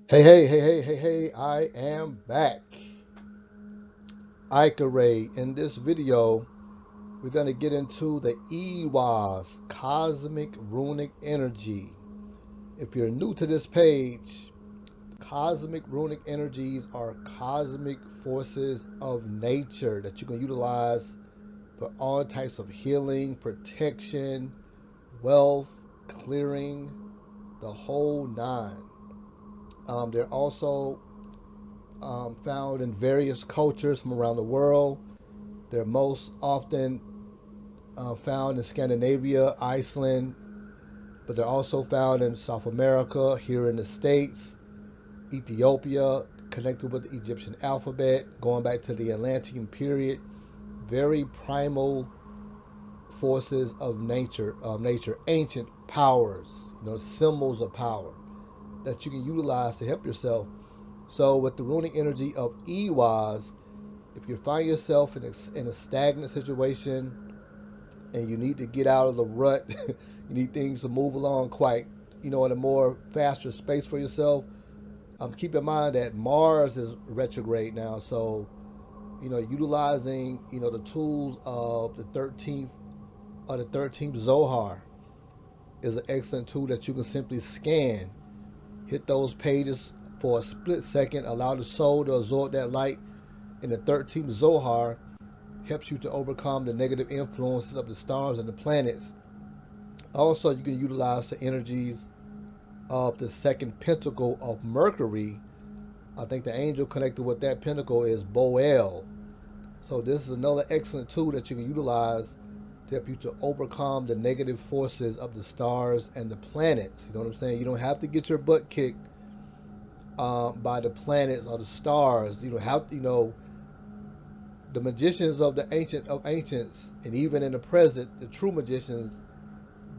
Hey, I am back. Ickiruy. In this video, we're going to get into the Ehwaz, Cosmic Runic Energy. If you're new to this page, cosmic runic energies are cosmic forces of nature that you can utilize for all types of healing, protection, wealth, clearing, the whole nine. They're also found in various cultures from around the world. They're most often found in Scandinavia, Iceland, but they're also found in South America, here in the States, Ethiopia, connected with the Egyptian alphabet, going back to the Atlantean period. Very primal forces of nature, ancient powers, symbols of power that you can utilize to help yourself. So with the runic energy of Ehwaz, if you find yourself in a stagnant situation and you need to get out of the rut, you need things to move along quite, in a more faster space for yourself. Keep in mind that Mars is retrograde now, so utilizing the tools of the 13th Zohar is an excellent tool that you can simply scan, hit those pages for a split second, allow the soul to absorb that light. In the 13th Zohar helps you to overcome the negative influences of the stars and the planets. Also, you can utilize the energies of the second pentacle of Mercury. I think the angel connected with that pentacle is Boel. So this is another excellent tool that you can utilize to help you to overcome the negative forces of the stars and the planets. You know what I'm saying? You don't have to get your butt kicked by the planets or the stars. You don't have to, the magicians of the ancients, and even in the present, the true magicians,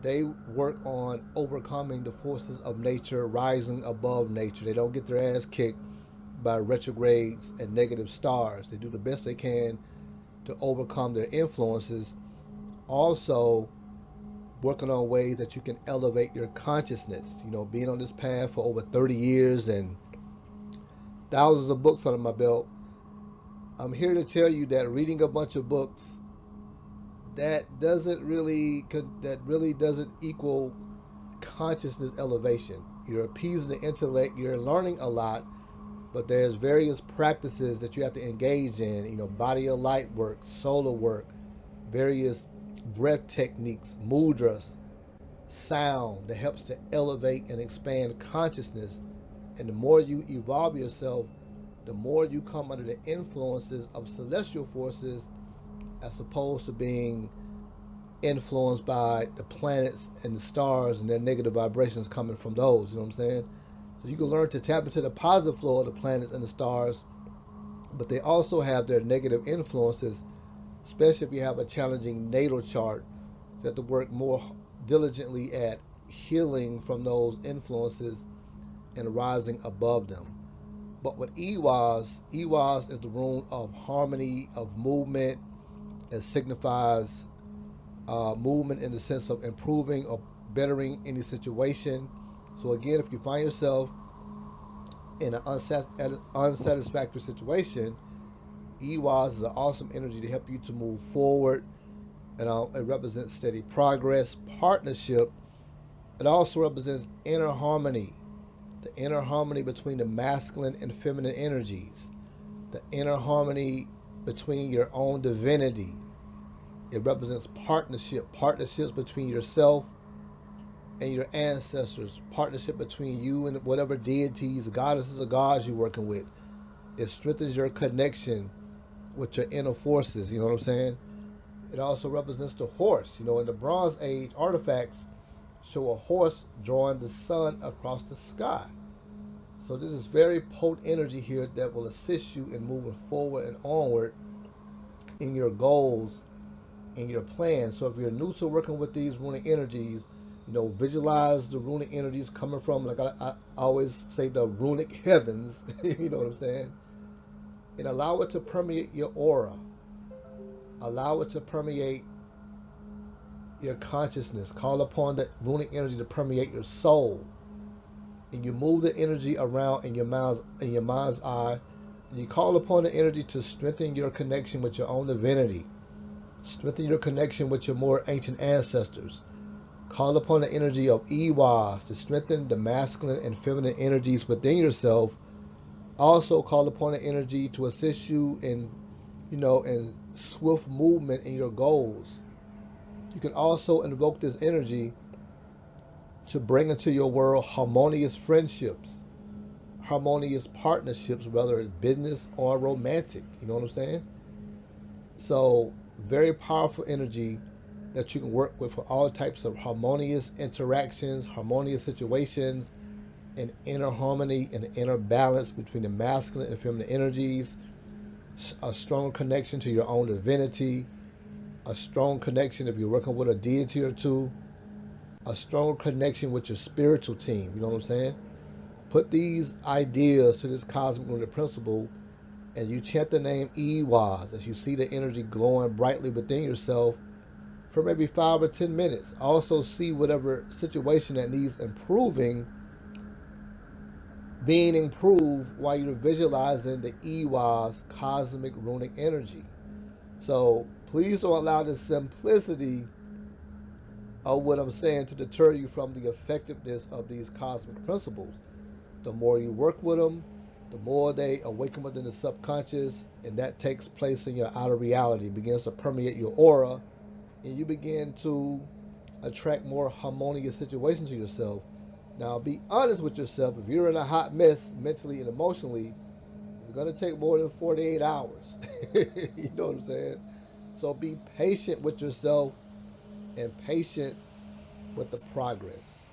they work on overcoming the forces of nature, rising above nature. They don't get their ass kicked by retrogrades and negative stars. They do the best they can to overcome their influences. Also, working on ways that you can elevate your consciousness. Being on this path for over 30 years and thousands of books under my belt, I'm here to tell you that reading a bunch of books that really doesn't equal consciousness elevation. You're appeasing the intellect, you're learning a lot, but there's various practices that you have to engage in, body of light work, solar work, various breath techniques, mudras, sound that helps to elevate and expand consciousness. And the more you evolve yourself, the more you come under the influences of celestial forces as opposed to being influenced by the planets and the stars and their negative vibrations coming from those. You know what I'm saying? So you can learn to tap into the positive flow of the planets and the stars, but they also have their negative influences, especially if you have a challenging natal chart. You have to work more diligently at healing from those influences and rising above them. But with Ehwaz is the rune of harmony, of movement. It signifies movement in the sense of improving or bettering any situation. So again, if you find yourself in an unsatisfactory situation, Ehwaz is an awesome energy to help you to move forward. And it represents steady progress, partnership. It also represents inner harmony, the inner harmony between the masculine and feminine energies, the inner harmony between your own divinity. It represents partnerships between yourself and your ancestors, partnership between you and whatever deities, goddesses, or gods you're working with. It strengthens your connection with your inner forces. You know what I'm saying? It also represents the horse. In the Bronze Age, artifacts show a horse drawing the sun across the sky. So this is very potent energy here that will assist you in moving forward and onward in your goals, in your plans. So if you're new to working with these runic energies, visualize the runic energies coming from, like I always say, the runic heavens. You know what I'm saying? And allow it to permeate your aura. Allow it to permeate your consciousness. Call upon the runic energy to permeate your soul. and you move the energy around in your mind's eye, and you call upon the energy to strengthen your connection with your own divinity, strengthen your connection with your more ancient ancestors. Call upon the energy of Ehwaz to strengthen the masculine and feminine energies within yourself. Also call upon the energy to assist you in swift movement in your goals. You can also invoke this energy to bring into your world harmonious friendships, harmonious partnerships, whether it's business or romantic. You know what I'm saying? So, very powerful energy that you can work with for all types of harmonious interactions, harmonious situations, and inner harmony and inner balance between the masculine and feminine energies, a strong connection to your own divinity, a strong connection if you're working with a deity or two, a strong connection with your spiritual team. You know what I'm saying? Put these ideas to this cosmic lunar principle, and you chant the name Ehwaz as you see the energy glowing brightly within yourself for maybe 5 or 10 minutes. Also see whatever situation that needs improving being improved while you're visualizing the Ehwaz cosmic runic energy. So please don't allow the simplicity of what I'm saying to deter you from the effectiveness of these cosmic principles. The more you work with them, the more they awaken within the subconscious, and that takes place in your outer reality, it begins to permeate your aura, and you begin to attract more harmonious situations to yourself. Now, be honest with yourself. If you're in a hot mess mentally and emotionally, it's going to take more than 48 hours. You know what I'm saying? So be patient with yourself and patient with the progress.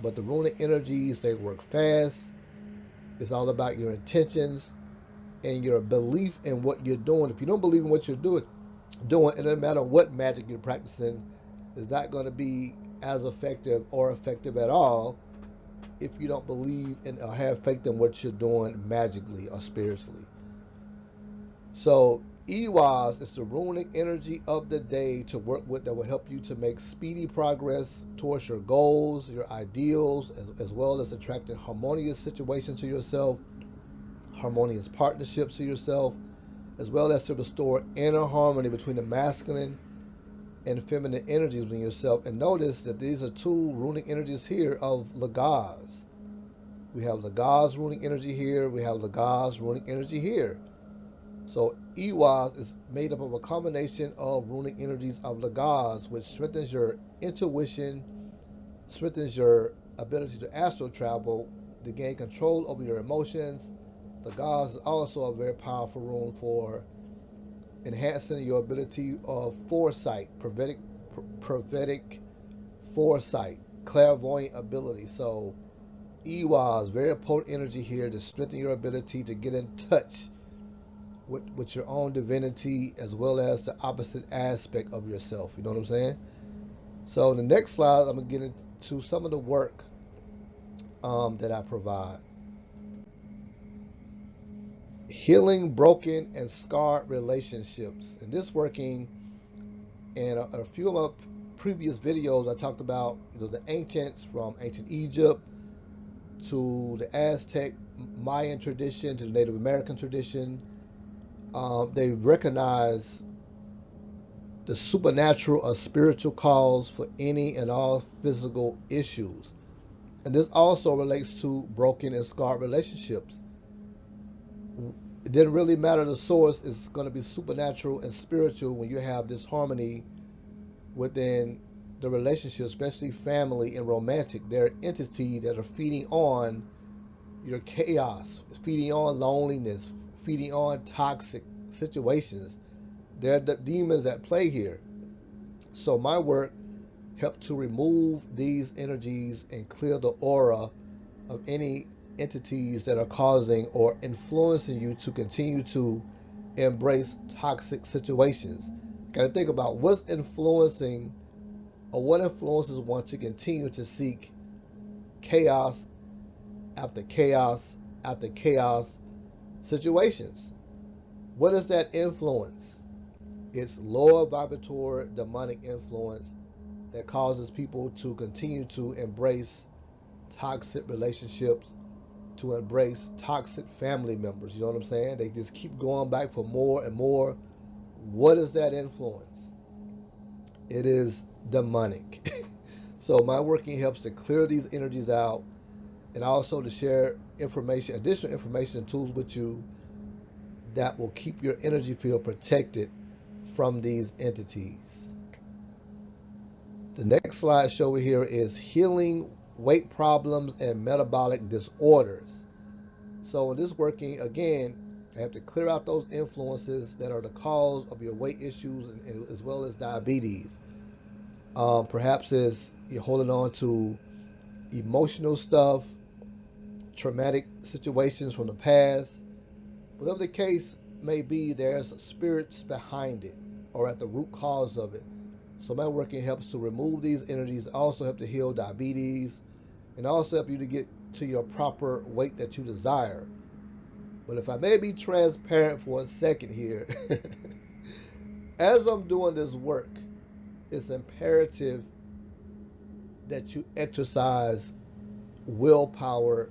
But the runic energies, they work fast. It's all about your intentions and your belief in what you're doing. If you don't believe in what you're doing, it doesn't matter what magic you're practicing, it's not going to be as effective or effective at all if you don't believe in or have faith in what you're doing magically or spiritually. So Ehwaz is the runic energy of the day to work with that will help you to make speedy progress towards your goals, your ideals, as well as attracting harmonious situations to yourself, harmonious partnerships to yourself, as well as to restore inner harmony between the masculine and feminine energies within yourself. And notice that these are two runic energies here of Lagaz. We have Lagaz runic energy here. We have Lagaz runic energy here. So Ehwaz is made up of a combination of runic energies of Lagaz, which strengthens your intuition, strengthens your ability to astral travel, to gain control over your emotions. Lagaz is also a very powerful rune for enhancing your ability of foresight, prophetic foresight, clairvoyant ability. So Ehwaz, very potent energy here to strengthen your ability to get in touch with your own divinity as well as the opposite aspect of yourself. You know what I'm saying? So in the next slide, I'm going to get into some of the work that I provide. Healing broken and scarred relationships. And this working in a few of my previous videos, I talked about the ancients, from ancient Egypt to the Aztec Mayan tradition to the Native American tradition. They recognize the supernatural or spiritual cause for any and all physical issues. And this also relates to broken and scarred relationships. It didn't really matter the source, it's going to be supernatural and spiritual when you have this harmony within the relationship, especially family and romantic. They're entities that are feeding on your chaos, feeding on loneliness, feeding on toxic situations. They're the demons at play here. So my work helped to remove these energies and clear the aura of any entities that are causing or influencing you to continue to embrace toxic situations. Got to think about what's influencing or what influences one to continue to seek chaos after chaos after chaos situations. What is that influence? It's lower vibratory demonic influence that causes people to continue to embrace toxic relationships, to embrace toxic family members. You know what I'm saying? They just keep going back for more and more. What is that influence? It is demonic. So my working helps to clear these energies out, and also to share information, additional information and tools with you that will keep your energy field protected from these entities. The next slide show here is healing weight problems and metabolic disorders. So in this working, again, I have to clear out those influences that are the cause of your weight issues, and as well as diabetes. Perhaps is you're holding on to emotional stuff, traumatic situations from the past. Whatever the case may be, there's spirits behind it or at the root cause of it. So my working helps to remove these energies, also help to heal diabetes, and also help you to get to your proper weight that you desire. But if I may be transparent for a second here, as I'm doing this work, it's imperative that you exercise willpower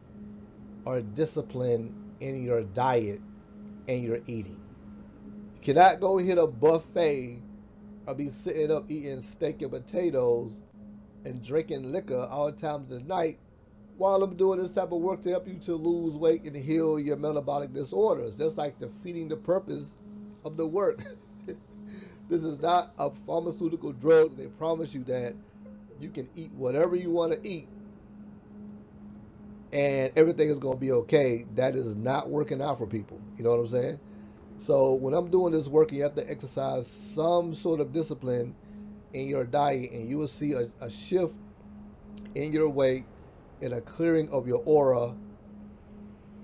or discipline in your diet and your eating. You cannot go hit a buffet or be sitting up eating steak and potatoes and drinking liquor all times of the night while I'm doing this type of work to help you to lose weight and heal your metabolic disorders. That's like defeating the purpose of the work. This is not a pharmaceutical drug. They promise you that you can eat whatever you want to eat and everything is going to be okay. That is not working out for people. You know what I'm saying? So when I'm doing this work, you have to exercise some sort of discipline in your diet, and you will see a shift in your weight and a clearing of your aura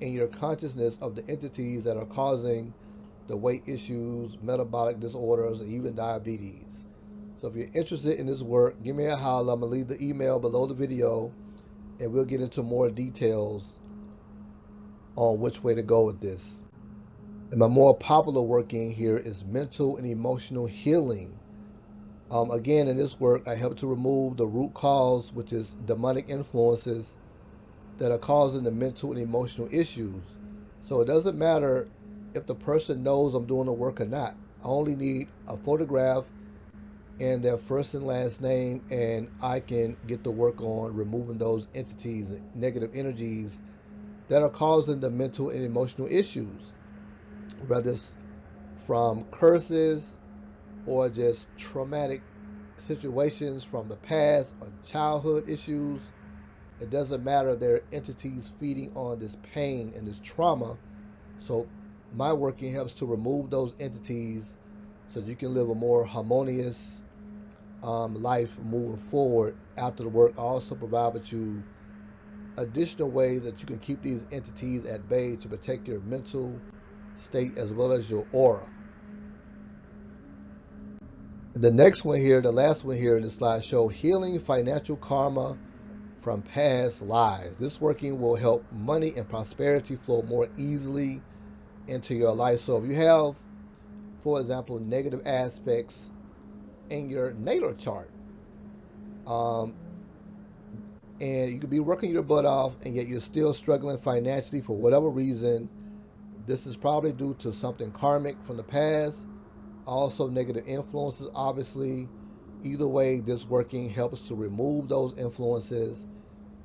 and your consciousness of the entities that are causing the weight issues, metabolic disorders, and even diabetes. So if you're interested in this work, give me a holler. I'm going to leave the email below the video, and we'll get into more details on which way to go with this. And my more popular working here is mental and emotional healing. Again, in this work, I help to remove the root cause, which is demonic influences that are causing the mental and emotional issues. So it doesn't matter if the person knows I'm doing the work or not. I only need a photograph and their first and last name, and I can get the work on removing those entities, negative energies that are causing the mental and emotional issues, whether it's from curses or just traumatic situations from the past or childhood issues. It doesn't matter. There are entities feeding on this pain and this trauma. So my working helps to remove those entities so you can live a more harmonious life moving forward after the work. I also provide with you additional ways that you can keep these entities at bay to protect your mental state as well as your aura. The next one here, the last one here in the slideshow, healing financial karma from past lives. This working will help money and prosperity flow more easily into your life. So if you have, for example, negative aspects in your natal chart, and you could be working your butt off and yet you're still struggling financially for whatever reason, this is probably due to something karmic from the past. Also negative influences, obviously. Either way, this working helps to remove those influences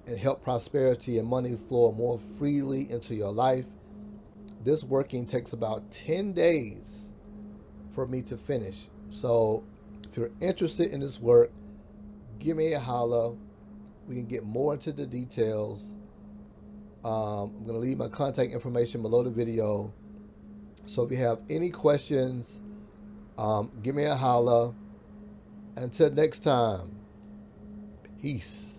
and help prosperity and money flow more freely into your life. This working takes about 10 days for me to finish. So if you're interested in this work, give me a holler. We can get more into the details. I'm going to leave my contact information below the video. So if you have any questions, give me a holler. Until next time, peace.